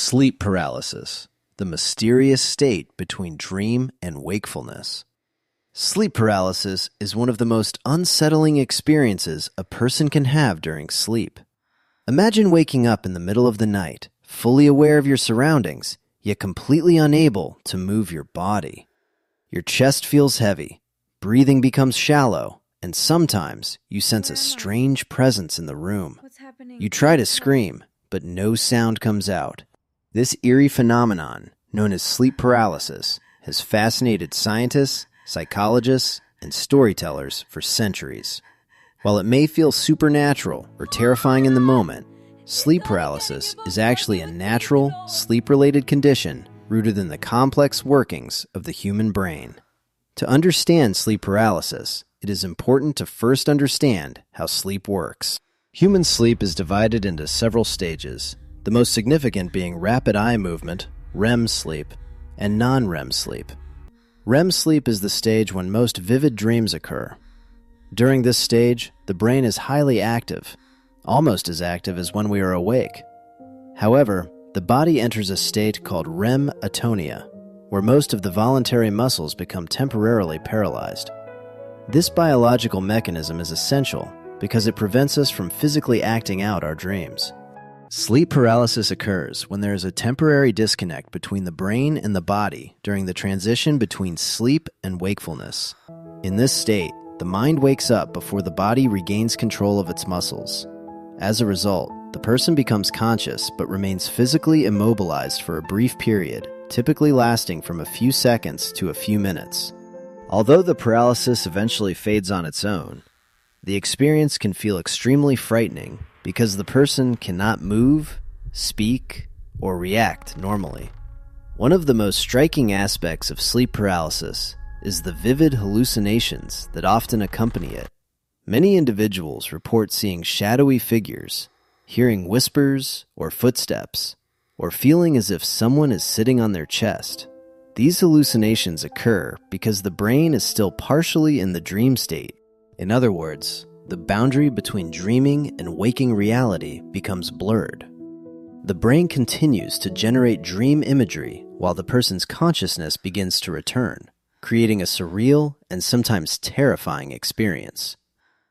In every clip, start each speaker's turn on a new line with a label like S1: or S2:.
S1: Sleep paralysis, the mysterious state between dream and wakefulness. Sleep paralysis is one of the most unsettling experiences a person can have during sleep. Imagine waking up in the middle of the night, fully aware of your surroundings, yet completely unable to move your body. Your chest feels heavy, breathing becomes shallow, and sometimes you sense a strange presence in the room. You try to scream, but no sound comes out. This eerie phenomenon, known as sleep paralysis, has fascinated scientists, psychologists, and storytellers for centuries. While it may feel supernatural or terrifying in the moment, sleep paralysis is actually a natural, sleep-related condition rooted in the complex workings of the human brain. To understand sleep paralysis, it is important to first understand how sleep works. Human sleep is divided into several stages, the most significant being rapid eye movement, REM sleep, and non-REM sleep. REM sleep is the stage when most vivid dreams occur. During this stage, the brain is highly active, almost as active as when we are awake. However, the body enters a state called REM atonia, where most of the voluntary muscles become temporarily paralyzed. This biological mechanism is essential because it prevents us from physically acting out our dreams. Sleep paralysis occurs when there is a temporary disconnect between the brain and the body during the transition between sleep and wakefulness. In this state, the mind wakes up before the body regains control of its muscles. As a result, the person becomes conscious but remains physically immobilized for a brief period, typically lasting from a few seconds to a few minutes. Although the paralysis eventually fades on its own, the experience can feel extremely frightening because the person cannot move, speak, or react normally. One of the most striking aspects of sleep paralysis is the vivid hallucinations that often accompany it. Many individuals report seeing shadowy figures, hearing whispers or footsteps, or feeling as if someone is sitting on their chest. These hallucinations occur because the brain is still partially in the dream state. In other words, the boundary between dreaming and waking reality becomes blurred. The brain continues to generate dream imagery while the person's consciousness begins to return, creating a surreal and sometimes terrifying experience.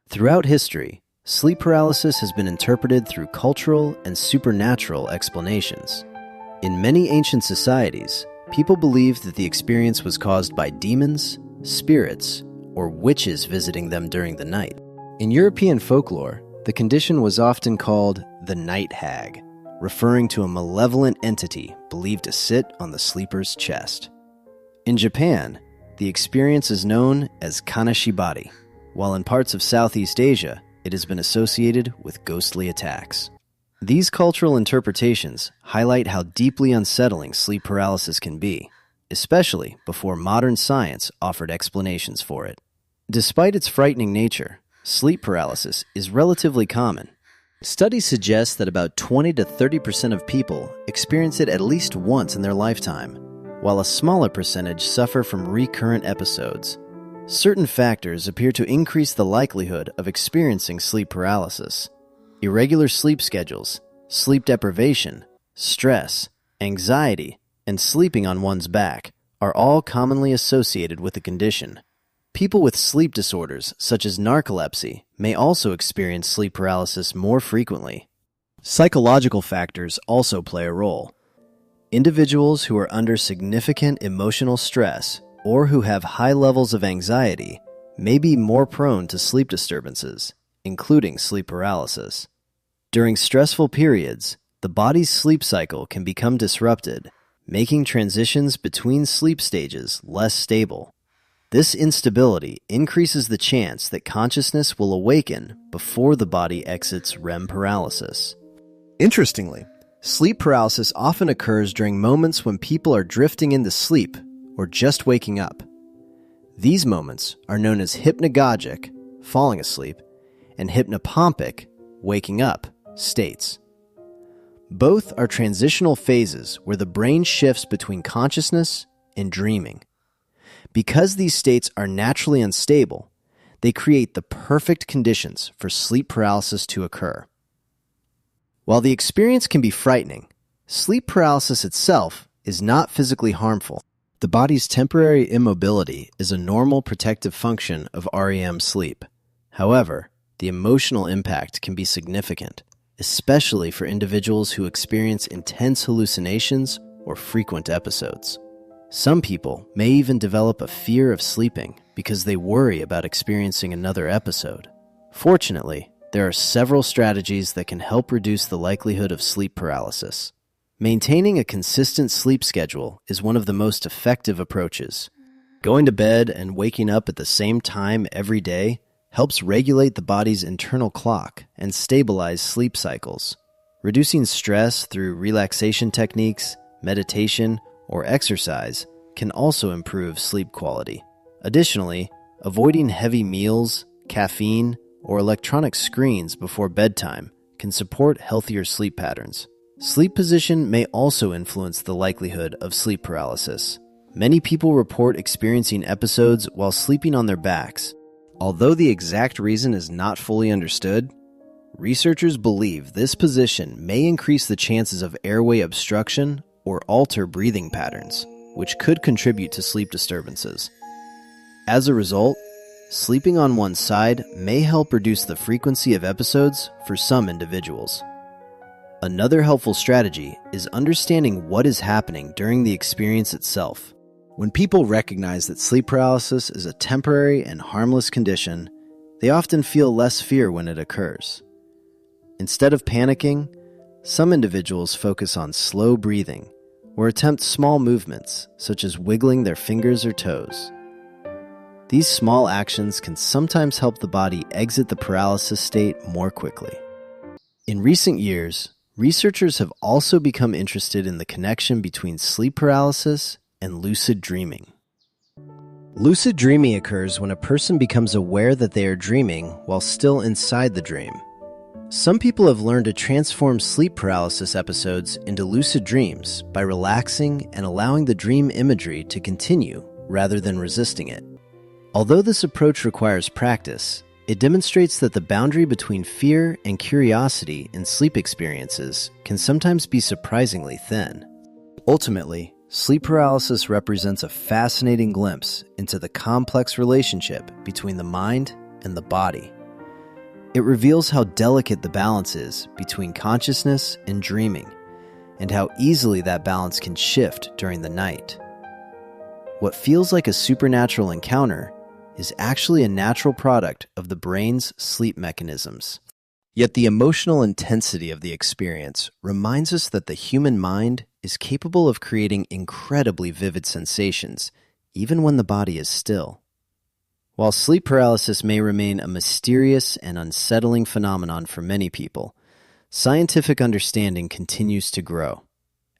S1: Throughout history, sleep paralysis has been interpreted through cultural and supernatural explanations. In many ancient societies, people believed that the experience was caused by demons, spirits, or witches visiting them during the night. In European folklore, the condition was often called the night hag, referring to a malevolent entity believed to sit on the sleeper's chest. In Japan, the experience is known as kanashibari, while in parts of Southeast Asia, it has been associated with ghostly attacks. These cultural interpretations highlight how deeply unsettling sleep paralysis can be, especially before modern science offered explanations for it. Despite its frightening nature, sleep paralysis is relatively common. Studies suggest that about 20 to 30% of people experience it at least once in their lifetime, while a smaller percentage suffer from recurrent episodes. Certain factors appear to increase the likelihood of experiencing sleep paralysis. Irregular sleep schedules, sleep deprivation, stress, anxiety, and sleeping on one's back are all commonly associated with the condition. People with sleep disorders, such as narcolepsy, may also experience sleep paralysis more frequently. Psychological factors also play a role. Individuals who are under significant emotional stress or who have high levels of anxiety may be more prone to sleep disturbances, including sleep paralysis. During stressful periods, the body's sleep cycle can become disrupted, making transitions between sleep stages less stable. This instability increases the chance that consciousness will awaken before the body exits REM paralysis. Interestingly, sleep paralysis often occurs during moments when people are drifting into sleep or just waking up. These moments are known as hypnagogic, falling asleep, and hypnopompic, waking up, states. Both are transitional phases where the brain shifts between consciousness and dreaming. Because these states are naturally unstable, they create the perfect conditions for sleep paralysis to occur. While the experience can be frightening, Sleep paralysis itself is not physically harmful. The body's temporary immobility is a normal protective function of REM sleep. However, the emotional impact can be significant, especially for individuals who experience intense hallucinations or frequent episodes. Some people may even develop a fear of sleeping because they worry about experiencing another episode. Fortunately, there are several strategies that can help reduce the likelihood of sleep paralysis. Maintaining a consistent sleep schedule is one of the most effective approaches. Going to bed and waking up at the same time every day helps regulate the body's internal clock and stabilize sleep cycles. Reducing stress through relaxation techniques, meditation, or exercise can also improve sleep quality. Additionally, avoiding heavy meals, caffeine, or electronic screens before bedtime can support healthier sleep patterns. Sleep position may also influence the likelihood of sleep paralysis. Many people report experiencing episodes while sleeping on their backs. Although the exact reason is not fully understood, researchers believe this position may increase the chances of airway obstruction or alter breathing patterns, which could contribute to sleep disturbances. As a result, sleeping on one side may help reduce the frequency of episodes for some individuals. Another helpful strategy is understanding what is happening during the experience itself. When people recognize that sleep paralysis is a temporary and harmless condition, they often feel less fear when it occurs. Instead of panicking, some individuals focus on slow breathing or attempt small movements, such as wiggling their fingers or toes. These small actions can sometimes help the body exit the paralysis state more quickly. In recent years, researchers have also become interested in the connection between sleep paralysis and lucid dreaming. Lucid dreaming occurs when a person becomes aware that they are dreaming while still inside the dream. Some people have learned to transform sleep paralysis episodes into lucid dreams by relaxing and allowing the dream imagery to continue rather than resisting it. Although this approach requires practice, it demonstrates that the boundary between fear and curiosity in sleep experiences can sometimes be surprisingly thin. Ultimately, sleep paralysis represents a fascinating glimpse into the complex relationship between the mind and the body. It reveals how delicate the balance is between consciousness and dreaming, and how easily that balance can shift during the night. What feels like a supernatural encounter is actually a natural product of the brain's sleep mechanisms. Yet the emotional intensity of the experience reminds us that the human mind is capable of creating incredibly vivid sensations, even when the body is still. While sleep paralysis may remain a mysterious and unsettling phenomenon for many people, scientific understanding continues to grow.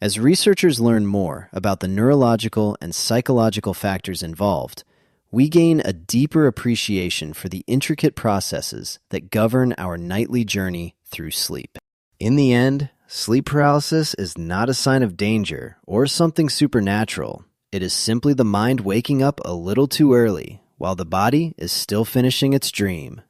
S1: As researchers learn more about the neurological and psychological factors involved, we gain a deeper appreciation for the intricate processes that govern our nightly journey through sleep. In the end, sleep paralysis is not a sign of danger or something supernatural. It is simply the mind waking up a little too early while the body is still finishing its dream.